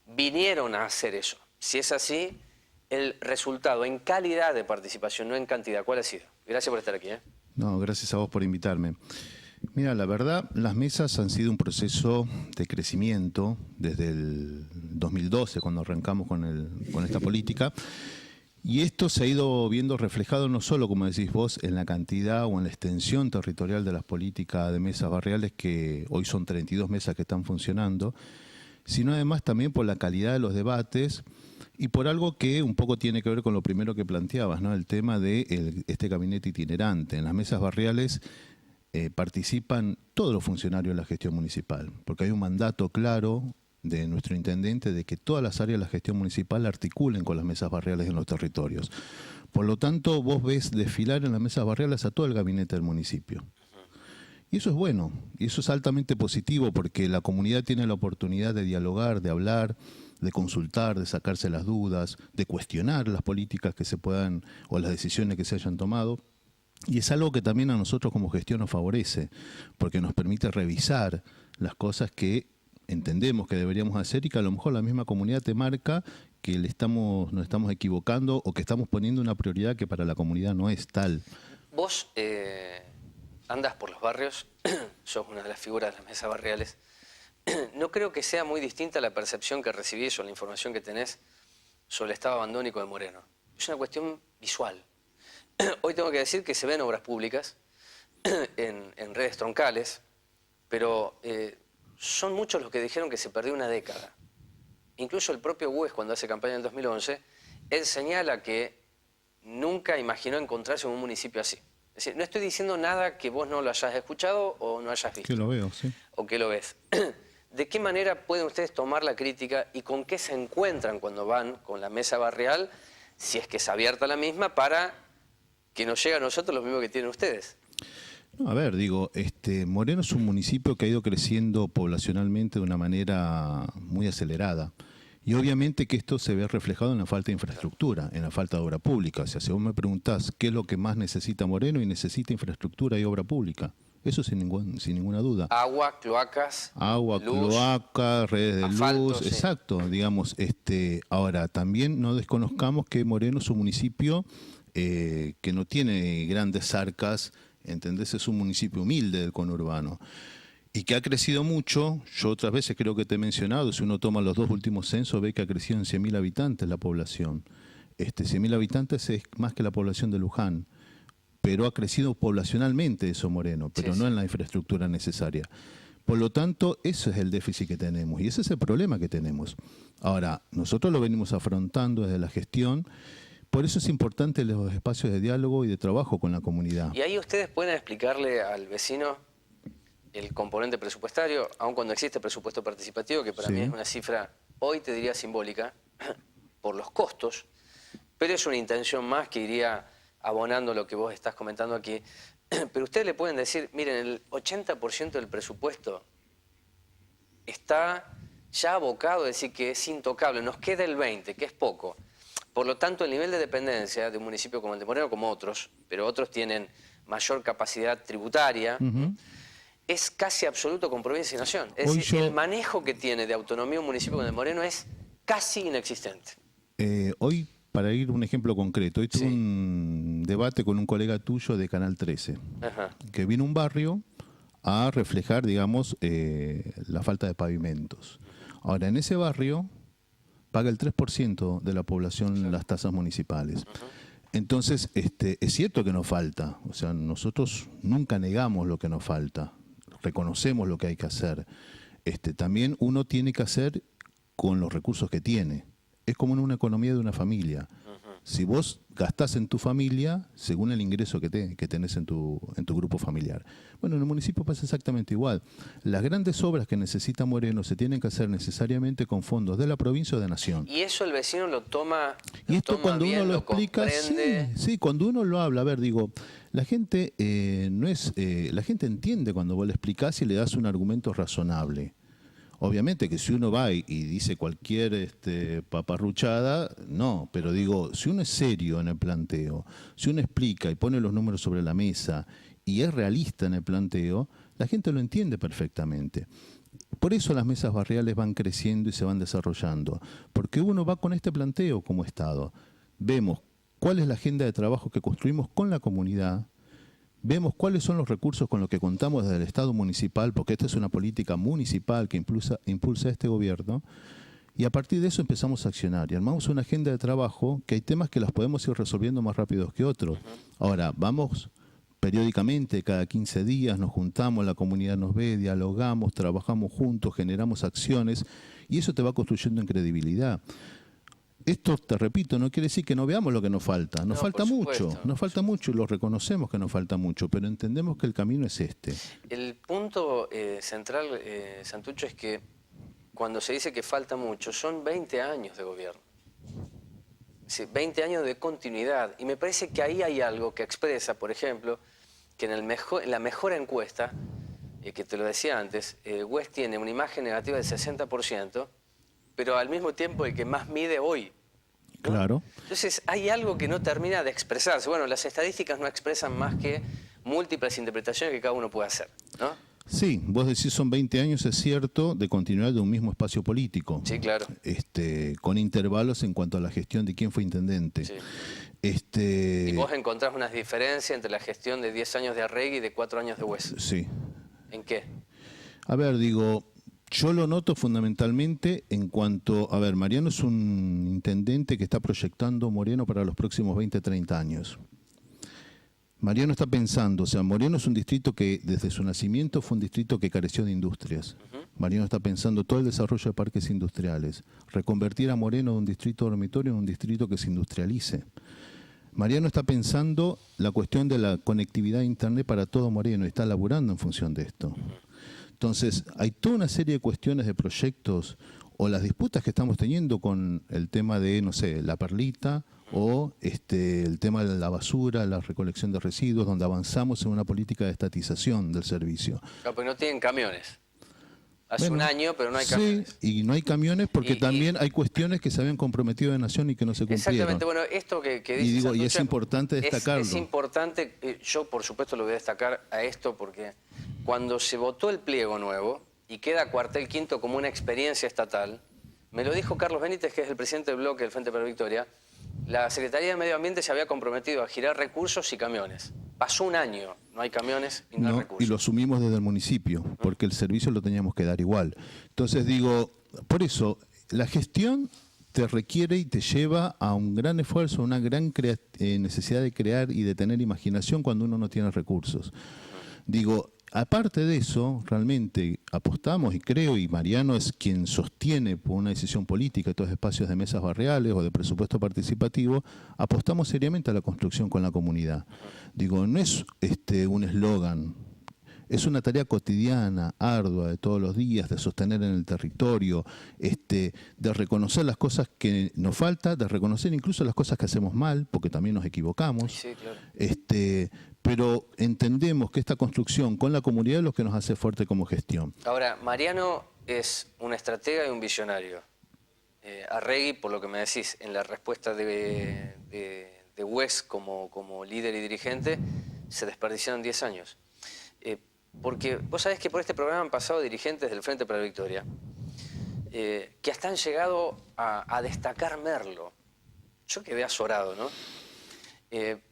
vinieron a hacer eso. Si es así, el resultado en calidad de participación, no en cantidad, ¿cuál ha sido? Gracias por estar aquí. No, gracias a vos por invitarme. Mira, la verdad, las mesas han sido un proceso de crecimiento desde el 2012, cuando arrancamos con esta política. Y esto se ha ido viendo reflejado no solo, como decís vos, en la cantidad o en la extensión territorial de las políticas de mesas barriales, que hoy son 32 mesas que están funcionando, sino además también por la calidad de los debates y por algo que un poco tiene que ver con lo primero que planteabas, ¿no? El tema de este gabinete itinerante. En las mesas barriales participan todos los funcionarios de la gestión municipal, porque hay un mandato claro de nuestro intendente de que todas las áreas de la gestión municipal articulen con las mesas barriales en los territorios. Por lo tanto, vos ves desfilar en las mesas barriales a todo el gabinete del municipio. Y eso es bueno, y eso es altamente positivo, porque la comunidad tiene la oportunidad de dialogar, de hablar, de consultar, de sacarse las dudas, de cuestionar las políticas que se puedan o las decisiones que se hayan tomado. Y es algo que también a nosotros como gestión nos favorece, porque nos permite revisar las cosas que entendemos que deberíamos hacer y que a lo mejor la misma comunidad te marca que nos estamos equivocando o que estamos poniendo una prioridad que para la comunidad no es tal. Vos andas por los barrios, sos una de las figuras de las mesas barriales. No creo que sea muy distinta la percepción que recibís o la información que tenés sobre el estado abandónico de Moreno. Es una cuestión visual. Hoy tengo que decir que se ven obras públicas en redes troncales, pero son muchos los que dijeron que se perdió una década. Incluso el propio Wes, cuando hace campaña en el 2011, él señala que nunca imaginó encontrarse en un municipio así. Es decir, no estoy diciendo nada que vos no lo hayas escuchado o no hayas visto. Que lo veo, sí. O que lo ves. ¿De qué manera pueden ustedes tomar la crítica y con qué se encuentran cuando van con la mesa barrial, si es que es abierta la misma, para que nos llegue a nosotros lo mismo que tienen ustedes? A ver, digo, Moreno es un municipio que ha ido creciendo poblacionalmente de una manera muy acelerada. Y obviamente que esto se ve reflejado en la falta de infraestructura, en la falta de obra pública. O sea, si vos me preguntás qué es lo que más necesita Moreno, y necesita infraestructura y obra pública. Eso sin ninguna duda. Agua, cloacas, luz, cloacas, redes de asfalto, luz, sí. Exacto, digamos. Ahora, también no desconozcamos que Moreno es un municipio que no tiene grandes arcas, ¿entendés? Es un municipio humilde del conurbano. Y que ha crecido mucho. Yo otras veces creo que te he mencionado, si uno toma los 2 últimos censos, ve que ha crecido en 100.000 habitantes la población. 100.000 habitantes es más que la población de Luján, pero ha crecido poblacionalmente eso, Moreno, pero no en la infraestructura necesaria. Por lo tanto, ese es el déficit que tenemos y ese es el problema que tenemos. Ahora, nosotros lo venimos afrontando desde la gestión, por eso es importante los espacios de diálogo y de trabajo con la comunidad. Y ahí ustedes pueden explicarle al vecino el componente presupuestario, aun cuando existe presupuesto participativo, que para mí es una cifra, hoy te diría simbólica, por los costos, pero es una intención más que iría abonando lo que vos estás comentando aquí. Pero ustedes le pueden decir, miren, el 80% del presupuesto está ya abocado, es decir, que es intocable, nos queda el 20%, que es poco. Por lo tanto, el nivel de dependencia de un municipio como el de Moreno, como otros, pero otros tienen mayor capacidad tributaria, es casi absoluto con provincia y nación. Es decir, el manejo que tiene de autonomía un municipio como el de Moreno es casi inexistente. Hoy, para ir a un ejemplo concreto, hoy tuve un debate con un colega tuyo de Canal 13, que vino a un barrio a reflejar, digamos, la falta de pavimentos. Ahora, en ese barrio paga el 3% de la población las tasas municipales. Entonces, es cierto que nos falta, o sea, nosotros nunca negamos lo que nos falta, reconocemos lo que hay que hacer. También uno tiene que hacer con los recursos que tiene. Es como en una economía de una familia. Si vos gastás en tu familia, según el ingreso que tenés en tu grupo familiar. Bueno, en el municipio pasa exactamente igual. Las grandes obras que necesita Moreno se tienen que hacer necesariamente con fondos de la provincia o de nación. Y eso el vecino lo toma y esto toma cuando bien, uno lo explica, sí, cuando uno lo habla, a ver, digo, la gente la gente entiende cuando vos le explicás y le das un argumento razonable. Obviamente que si uno va y dice cualquier paparruchada, no, pero digo, si uno es serio en el planteo, si uno explica y pone los números sobre la mesa y es realista en el planteo, la gente lo entiende perfectamente. Por eso las mesas barriales van creciendo y se van desarrollando, porque uno va con este planteo como Estado. Vemos cuál es la agenda de trabajo que construimos con la comunidad, vemos cuáles son los recursos con los que contamos desde el Estado municipal, porque esta es una política municipal que impulsa este gobierno, y a partir de eso empezamos a accionar y armamos una agenda de trabajo que hay temas que las podemos ir resolviendo más rápidos que otros. Ahora, vamos periódicamente, cada 15 días nos juntamos, la comunidad nos ve, dialogamos, trabajamos juntos, generamos acciones, y eso te va construyendo en credibilidad. Esto, te repito, no quiere decir que no veamos lo que nos falta. Nos falta mucho, y lo reconocemos que nos falta mucho, pero entendemos que el camino es este. El punto central, Santucho, es que cuando se dice que falta mucho, son 20 años de gobierno. Sí, 20 años de continuidad. Y me parece que ahí hay algo que expresa, por ejemplo, que en la mejor encuesta, que te lo decía antes, West tiene una imagen negativa del 60%, pero al mismo tiempo el que más mide hoy, ¿no? Claro. Entonces hay algo que no termina de expresarse. Bueno, las estadísticas no expresan más que múltiples interpretaciones que cada uno puede hacer, ¿no? Sí, vos decís son 20 años, es cierto, de continuidad de un mismo espacio político. Sí, claro. Con intervalos en cuanto a la gestión de quién fue intendente. Sí. Y vos encontrás unas diferencias entre la gestión de 10 años de Arregui y de 4 años de West. Sí. ¿En qué? A ver, digo, yo lo noto fundamentalmente en cuanto, a ver, Mariano es un intendente que está proyectando Moreno para los próximos 20, 30 años. Mariano está pensando, o sea, Moreno es un distrito que desde su nacimiento fue un distrito que careció de industrias. Mariano está pensando todo el desarrollo de parques industriales, reconvertir a Moreno de un distrito dormitorio en un distrito que se industrialice. Mariano está pensando la cuestión de la conectividad a Internet para todo Moreno y está laburando en función de esto. Entonces, hay toda una serie de cuestiones de proyectos o las disputas que estamos teniendo con el tema de, no sé, la perlita o el tema de la basura, la recolección de residuos, donde avanzamos en una política de estatización del servicio. Claro, porque no tienen camiones. Hace un año, pero no hay camiones. Sí, y no hay camiones porque también hay cuestiones que se habían comprometido de nación y que no se cumplieron. Exactamente, bueno, esto que dice y Santucho, es importante destacarlo. Es importante, yo por supuesto lo voy a destacar a esto porque cuando se votó el pliego nuevo y queda Cuartel Quinto como una experiencia estatal, me lo dijo Carlos Benítez, que es el presidente del bloque del Frente para la Victoria, la Secretaría de Medio Ambiente se había comprometido a girar recursos y camiones. pasó un año, no hay camiones y no hay No, recursos. y lo asumimos desde el municipio, porque el servicio lo teníamos que dar igual. Entonces digo, por eso, la gestión te requiere y te lleva a un gran esfuerzo, a una gran necesidad de crear y de tener imaginación cuando uno no tiene recursos. Digo, aparte de eso, realmente apostamos, y creo, y Mariano es quien sostiene por una decisión política estos espacios de mesas barriales o de presupuesto participativo, apostamos seriamente a la construcción con la comunidad. Digo, no es un eslogan, es una tarea cotidiana, ardua, de todos los días, de sostener en el territorio, de reconocer las cosas que nos falta, de reconocer incluso las cosas que hacemos mal, porque también nos equivocamos. Sí, claro. Pero entendemos que esta construcción con la comunidad es lo que nos hace fuerte como gestión. Ahora, Mariano es un estratega y un visionario. Arregui, por lo que me decís, en la respuesta de Wes como líder y dirigente, se desperdiciaron 10 años. Porque vos sabés que por este programa han pasado dirigentes del Frente para la Victoria que hasta han llegado a destacar Merlo. Yo quedé azorado, ¿no?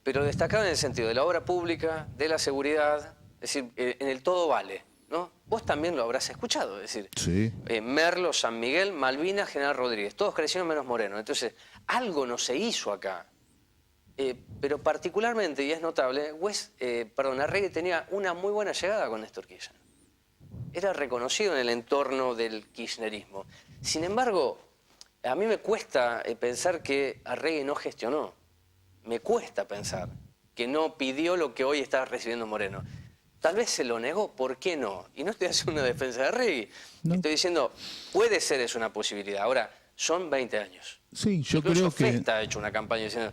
Pero destacado en el sentido de la obra pública, de la seguridad, es decir, en el todo vale, ¿no? Vos también lo habrás escuchado, es decir, Sí. Merlo, San Miguel, Malvinas, General Rodríguez, todos crecieron menos Moreno. Entonces, algo no se hizo acá. Pero particularmente, y es notable, Arregui tenía una muy buena llegada con Néstor Kirchner. Era reconocido en el entorno del kirchnerismo. Sin embargo, a mí me cuesta pensar que Arregui no gestionó. Me cuesta pensar que no pidió lo que hoy está recibiendo Moreno. Tal vez se lo negó, ¿por qué no? Y no estoy haciendo una defensa de Arregui. No. Estoy diciendo, puede ser, es una posibilidad. Ahora, son 20 años. Sí, yo Incluso creo que... Festa ha hecho una campaña diciendo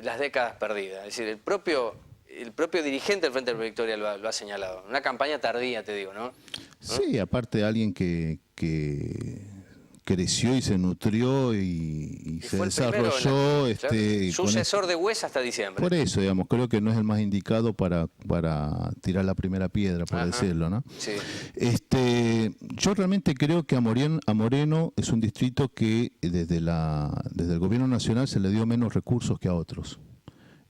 las décadas perdidas. Es decir, el propio dirigente del Frente de la Victoria lo ha señalado. Una campaña tardía, te digo, ¿no? Sí, aparte de alguien que creció y se nutrió y se fue el primero desarrolló. claro, sucesor de Wes hasta diciembre. Por eso, digamos, creo que no es el más indicado para tirar la primera piedra, por Ajá. decirlo, ¿no? Sí. Yo realmente creo que a Moreno es un distrito que desde el gobierno nacional se le dio menos recursos que a otros.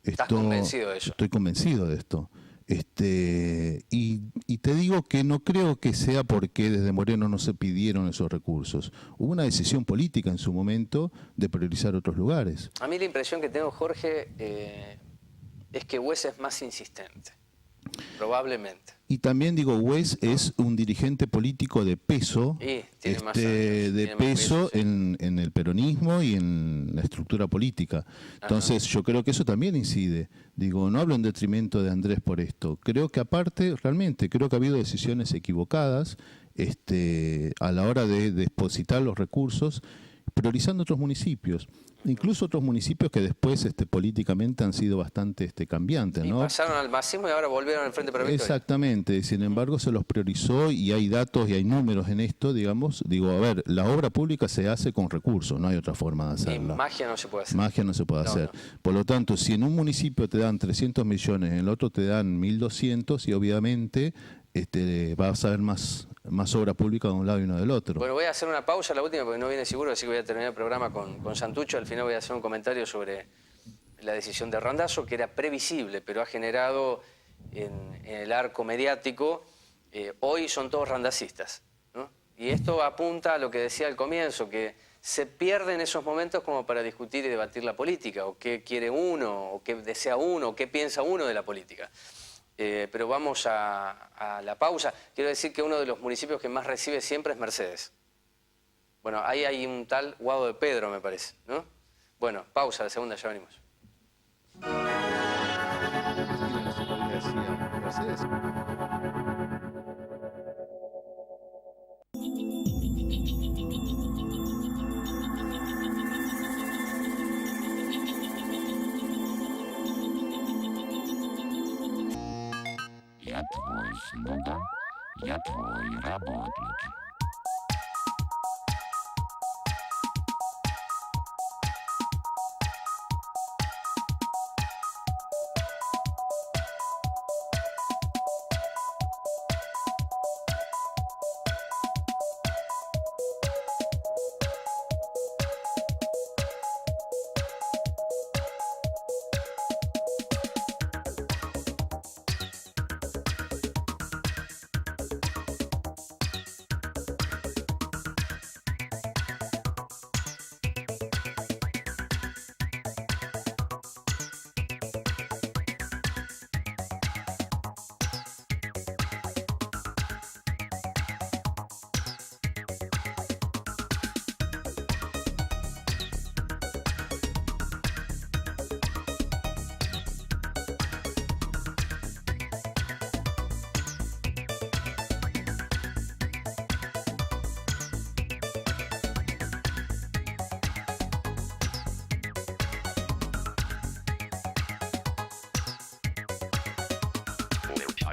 ¿Estás convencido de eso? Estoy convencido de esto. Y te digo que no creo que sea porque desde Moreno no se pidieron esos recursos. Hubo una decisión política en su momento de priorizar otros lugares. A mí la impresión que tengo, Jorge, es que Wes es más insistente. Probablemente. Y también digo, Wes es un dirigente político de peso, Y tiene más años, tiene más peso, sí. en el peronismo y en la estructura política. Entonces yo creo que eso también incide. Digo, no hablo en detrimento de Andrés por esto. Creo que aparte, realmente, creo que ha habido decisiones equivocadas a la hora de depositar los recursos, priorizando otros municipios. Incluso otros municipios que después políticamente han sido bastante cambiantes, ¿no? Y pasaron al masismo y ahora volvieron al Frente para la Victoria. Exactamente, sin embargo se los priorizó y hay datos y hay números en esto, digamos. Digo, a ver, la obra pública se hace con recursos, no hay otra forma de hacerla. Y magia no se puede hacer. Magia no se puede hacer. Por lo tanto, si en un municipio te dan 300 millones, en el otro te dan 1.200 y obviamente vas a ver más obra pública de un lado y no del otro. Bueno, voy a hacer una pausa, la última, porque no viene seguro, así que voy a terminar el programa con Santucho. Al final voy a hacer un comentario sobre la decisión de Randazzo, que era previsible, pero ha generado en el arco mediático, hoy son todos randacistas, ¿no? Y esto apunta a lo que decía al comienzo, que se pierden esos momentos como para discutir y debatir la política, o qué quiere uno, o qué desea uno, o qué piensa uno de la política. Pero vamos a la pausa. Quiero decir que uno de los municipios que más recibe siempre es Mercedes. Bueno, ahí hay un tal Guado de Pedro, me parece, ¿no? Bueno, pausa, la segunda, ya venimos. Я твой слуга, я твой работник.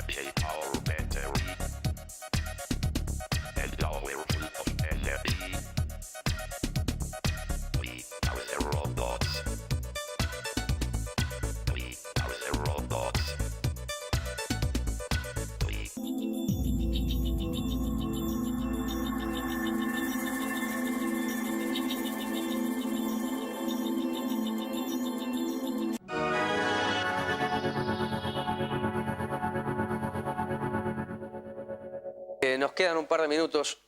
shape our better. And now we're full of energy. We are the robots. We are the robots. Nos quedan un par de minutos.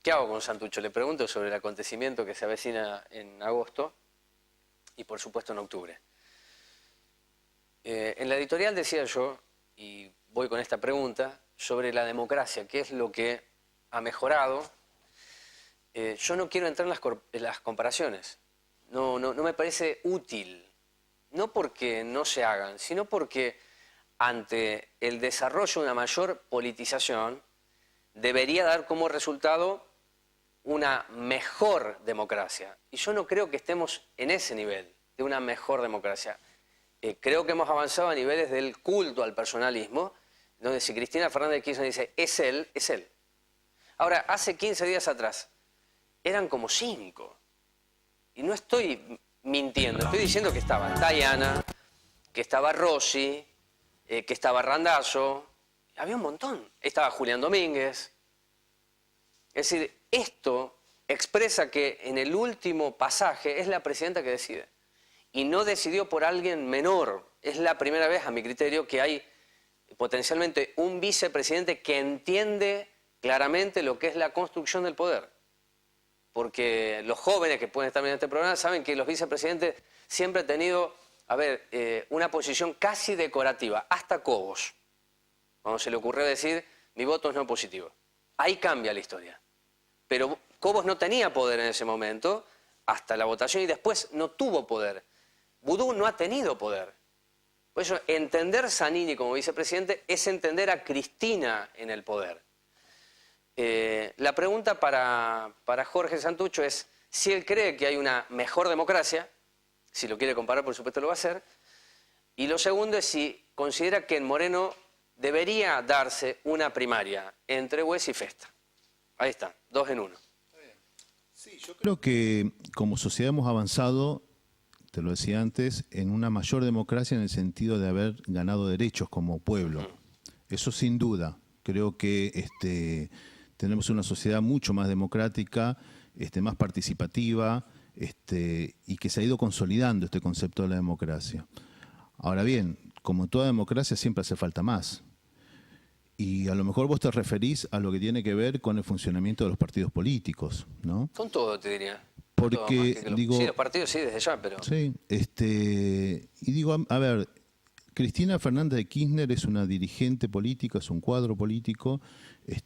¿Qué hago con Santucho? Le pregunto sobre el acontecimiento que se avecina en agosto y por supuesto en octubre. En la editorial decía yo, y voy con esta pregunta, sobre la democracia, qué es lo que ha mejorado. Yo no quiero entrar en las comparaciones. No me parece útil. No porque no se hagan, sino porque ante el desarrollo de una mayor politización debería dar como resultado una mejor democracia. Y yo no creo que estemos en ese nivel de una mejor democracia. Creo que hemos avanzado a niveles del culto al personalismo, donde si Cristina Fernández de Kirchner dice es él, es él. Ahora, hace 15 días atrás eran como 5. Y no estoy mintiendo, estoy diciendo que estaba Diana, que estaba Rossi, que estaba Randazzo. Había un montón. Estaba Julián Domínguez. Es decir, esto expresa que en el último pasaje es la presidenta que decide. Y no decidió por alguien menor. Es la primera vez, a mi criterio, que hay potencialmente un vicepresidente que entiende claramente lo que es la construcción del poder. Porque los jóvenes que pueden estar viendo este programa saben que los vicepresidentes siempre han tenido, una posición casi decorativa, hasta Cobos. Cuando se le ocurrió decir, mi voto es no positivo. Ahí cambia la historia. Pero Cobos no tenía poder en ese momento, hasta la votación, y después no tuvo poder. Vudú no ha tenido poder. Por eso, entender Zanini como vicepresidente es entender a Cristina en el poder. La pregunta para Jorge Santucho es si él cree que hay una mejor democracia, si lo quiere comparar, por supuesto lo va a hacer, y lo segundo es si considera que en Moreno debería darse una primaria entre Wes y Festa. Ahí está, 2 en 1. Sí, yo creo que como sociedad hemos avanzado, te lo decía antes, en una mayor democracia en el sentido de haber ganado derechos como pueblo. Eso sin duda. Creo que tenemos una sociedad mucho más democrática, más participativa, y que se ha ido consolidando este concepto de la democracia. Ahora bien, como toda democracia siempre hace falta más. Y a lo mejor vos te referís a lo que tiene que ver con el funcionamiento de los partidos políticos, ¿no? Con todo, te diría. Porque, digo... Sí, los partidos sí, desde ya, pero... Sí, y digo, a ver, Cristina Fernández de Kirchner es una dirigente política, es un cuadro político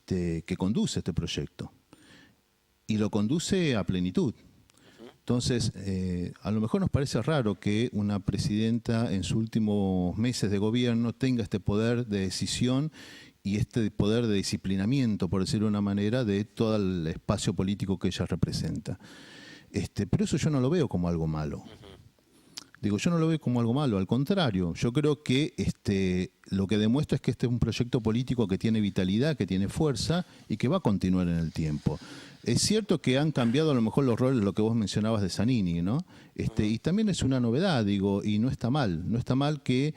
que conduce este proyecto. Y lo conduce a plenitud. Entonces, a lo mejor nos parece raro que una presidenta en sus últimos meses de gobierno tenga este poder de decisión y este poder de disciplinamiento, por decirlo de una manera, de todo el espacio político que ella representa. Pero eso yo no lo veo como algo malo. Digo, yo no lo veo como algo malo, al contrario, yo creo que lo que demuestra es que este es un proyecto político que tiene vitalidad, que tiene fuerza y que va a continuar en el tiempo. Es cierto que han cambiado a lo mejor los roles, lo que vos mencionabas de Zanini, ¿no? Y también es una novedad, digo, y no está mal que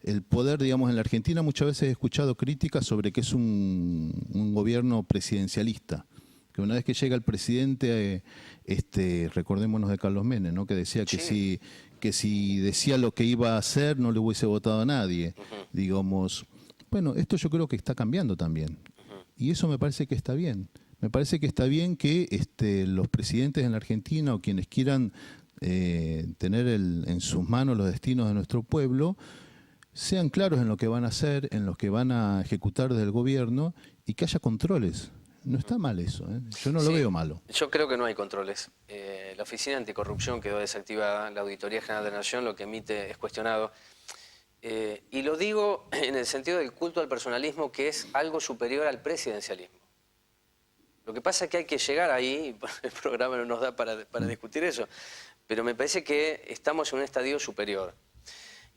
el poder, digamos, en la Argentina muchas veces he escuchado críticas sobre que es un gobierno presidencialista, que una vez que llega el presidente, recordémonos de Carlos Menem, ¿no? Que decía que si decía lo que iba a hacer no le hubiese votado a nadie, digamos. Bueno, esto yo creo que está cambiando también, y eso me parece que está bien. Me parece que está bien que los presidentes en la Argentina o quienes quieran tener en sus manos los destinos de nuestro pueblo sean claros en lo que van a hacer, en lo que van a ejecutar desde el gobierno y que haya controles. No está mal eso, ¿eh? Yo no lo veo malo. Yo creo que no hay controles. La Oficina Anticorrupción quedó desactivada, la Auditoría General de la Nación lo que emite es cuestionado. Y lo digo en el sentido del culto al personalismo, que es algo superior al presidencialismo. Lo que pasa es que hay que llegar ahí, el programa no nos da para discutir eso, pero me parece que estamos en un estadio superior.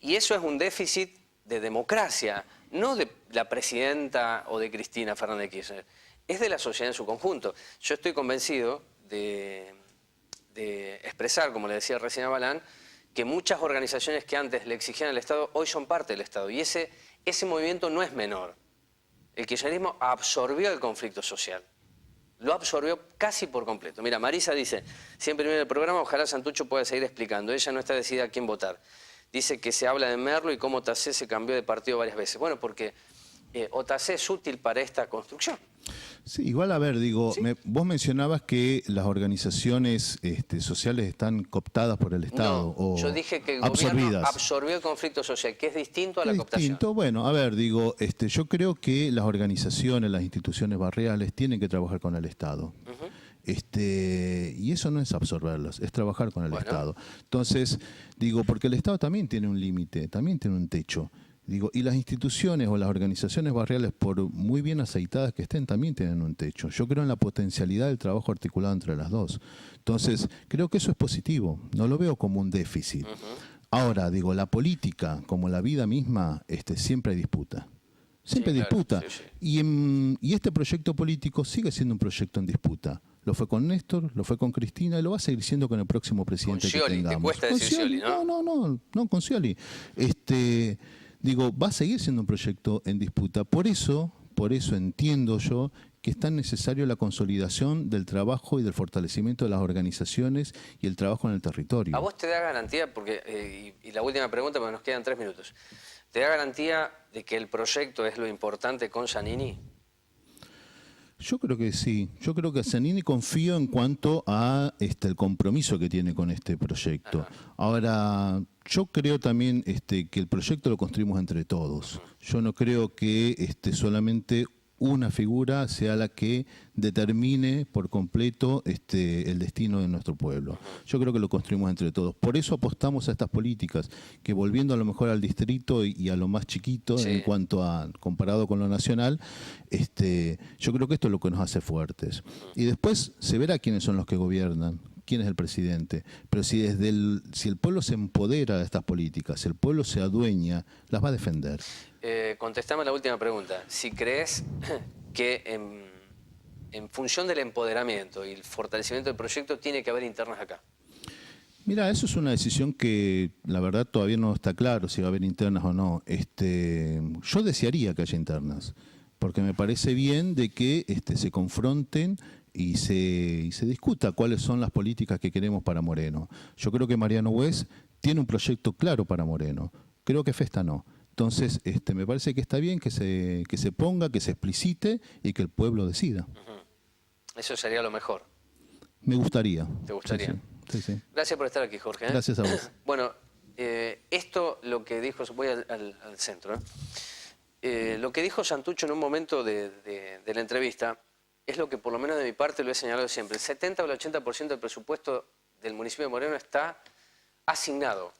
Y eso es un déficit de democracia. no de la presidenta o de Cristina Fernández de Kirchner, es de la sociedad en su conjunto. Yo estoy convencido de expresar, como le decía recién a Balán, que muchas organizaciones que antes le exigían al Estado, hoy son parte del Estado. Y ese movimiento no es menor. El kirchnerismo absorbió el conflicto social. Lo absorbió casi por completo. Mira, Marisa dice, siempre en el programa, ojalá Santucho pueda seguir explicando. Ella no está decidida a quién votar. Dice que se habla de Merlo y cómo Tassé se cambió de partido varias veces. Bueno, porque Tassé es útil para esta construcción. Sí, igual, a ver, digo, ¿Sí? vos mencionabas que las organizaciones sociales están cooptadas por el Estado No, o yo dije que el gobierno absorbidas. absorbió el conflicto social, que es distinto a la Es cooptación. distinto. Bueno, a ver, digo, yo creo que las organizaciones, las instituciones barriales tienen que trabajar con el Estado. Y eso no es absorberlas, es trabajar con el Bueno. Estado. Entonces, digo, porque el Estado también tiene un límite, también tiene un techo. Digo, y las instituciones o las organizaciones barriales, por muy bien aceitadas que estén, también tienen un techo. Yo creo en la potencialidad del trabajo articulado entre las dos. Entonces, creo que eso es positivo, no lo veo como un déficit. Ahora, digo, la política, como la vida misma, siempre hay disputa. Siempre Sí, hay claro, disputa. sí, sí. Y este proyecto político sigue siendo un proyecto en disputa. Lo fue con Néstor, lo fue con Cristina y lo va a seguir siendo con el próximo presidente Con Scioli, que te tengamos. cuesta decir Scioli, ¿no? No, con Scioli. Digo, va a seguir siendo un proyecto en disputa. Por eso entiendo yo que es tan necesario la consolidación del trabajo y del fortalecimiento de las organizaciones y el trabajo en el territorio. ¿A vos te da garantía, porque y la última pregunta, porque nos quedan 3 minutos, ¿te da garantía de que el proyecto es lo importante con Giannini? Yo creo que sí. Yo creo que Zanini confío en cuanto a el compromiso que tiene con este proyecto. Ahora, yo creo también que el proyecto lo construimos entre todos. Yo no creo que solamente una figura sea la que determine por completo el destino de nuestro pueblo. Yo creo que lo construimos entre todos. Por eso apostamos a estas políticas, que volviendo a lo mejor al distrito y a lo más chiquito, Sí. en cuanto a comparado con lo nacional, yo creo que esto es lo que nos hace fuertes. Y después se verá quiénes son los que gobiernan, quién es el presidente. Pero si el pueblo se empodera de estas políticas, si el pueblo se adueña, las va a defender. Contestame la última pregunta. Si crees que en función del empoderamiento y el fortalecimiento del proyecto tiene que haber internas acá. Mira, eso es una decisión que la verdad todavía no está claro si va a haber internas o no. Yo desearía que haya internas, porque me parece bien de que se confronten y se discuta cuáles son las políticas que queremos para Moreno. Yo creo que Mariano West tiene un proyecto claro para Moreno. Creo que Festa no. Entonces, me parece que está bien que se ponga, que se explicite y que el pueblo decida. Eso sería lo mejor. Me gustaría. ¿Te gustaría? Sí. Gracias por estar aquí, Jorge. Gracias a vos. Bueno, esto lo que dijo, voy al centro, lo que dijo Santucho en un momento de la entrevista es lo que por lo menos de mi parte lo he señalado siempre. El 70 o el 80% del presupuesto del municipio de Moreno está asignado.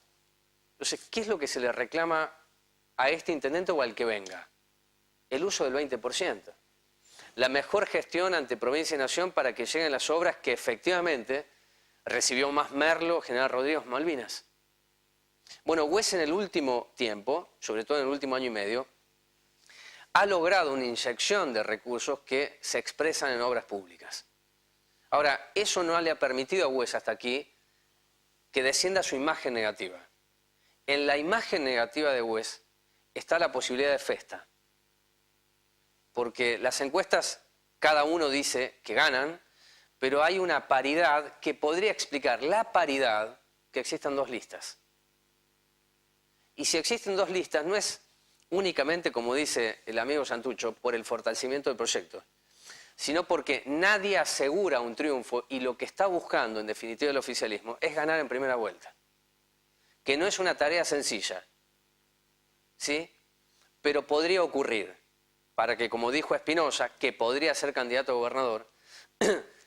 Entonces, ¿qué es lo que se le reclama a este intendente o al que venga? El uso del 20%. La mejor gestión ante provincia y nación para que lleguen las obras que efectivamente recibió más Merlo, General Rodríguez, Malvinas. Bueno, Wes en el último tiempo, sobre todo en el último año y medio, ha logrado una inyección de recursos que se expresan en obras públicas. Ahora, eso no le ha permitido a Wes hasta aquí que descienda su imagen negativa. En la imagen negativa de Wes está la posibilidad de Festa. Porque las encuestas, cada uno dice que ganan, pero hay una paridad que podría explicar la paridad que existan dos listas. Y si existen dos listas, no es únicamente, como dice el amigo Santucho, por el fortalecimiento del proyecto, sino porque nadie asegura un triunfo y lo que está buscando, en definitiva, el oficialismo es ganar en primera vuelta. Que no es una tarea sencilla, ¿sí? Pero podría ocurrir para que, como dijo Espinosa, que podría ser candidato a gobernador,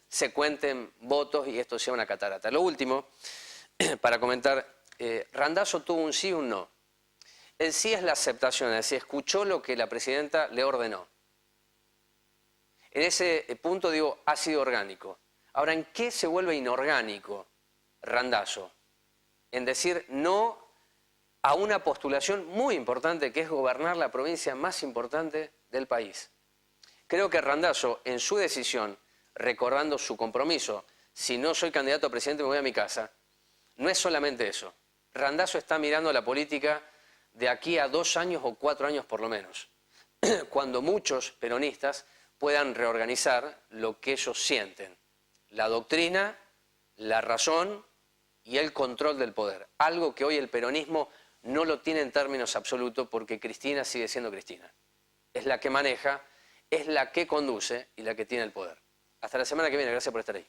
se cuenten votos y esto sea una catarata. Lo último, para comentar, Randazzo tuvo un sí y un no. El sí es la aceptación, es decir, escuchó lo que la presidenta le ordenó. En ese punto, digo, ha sido orgánico. Ahora, ¿en qué se vuelve inorgánico Randazzo? En decir no a una postulación muy importante que es gobernar la provincia más importante del país. Creo que Randazzo, en su decisión, recordando su compromiso, si no soy candidato a presidente me voy a mi casa, no es solamente eso. Randazzo está mirando la política de aquí a 2 años o 4 años por lo menos, cuando muchos peronistas puedan reorganizar lo que ellos sienten, la doctrina, la razón y el control del poder. Algo que hoy el peronismo no lo tiene en términos absolutos porque Cristina sigue siendo Cristina. Es la que maneja, es la que conduce y la que tiene el poder. Hasta la semana que viene, gracias por estar ahí.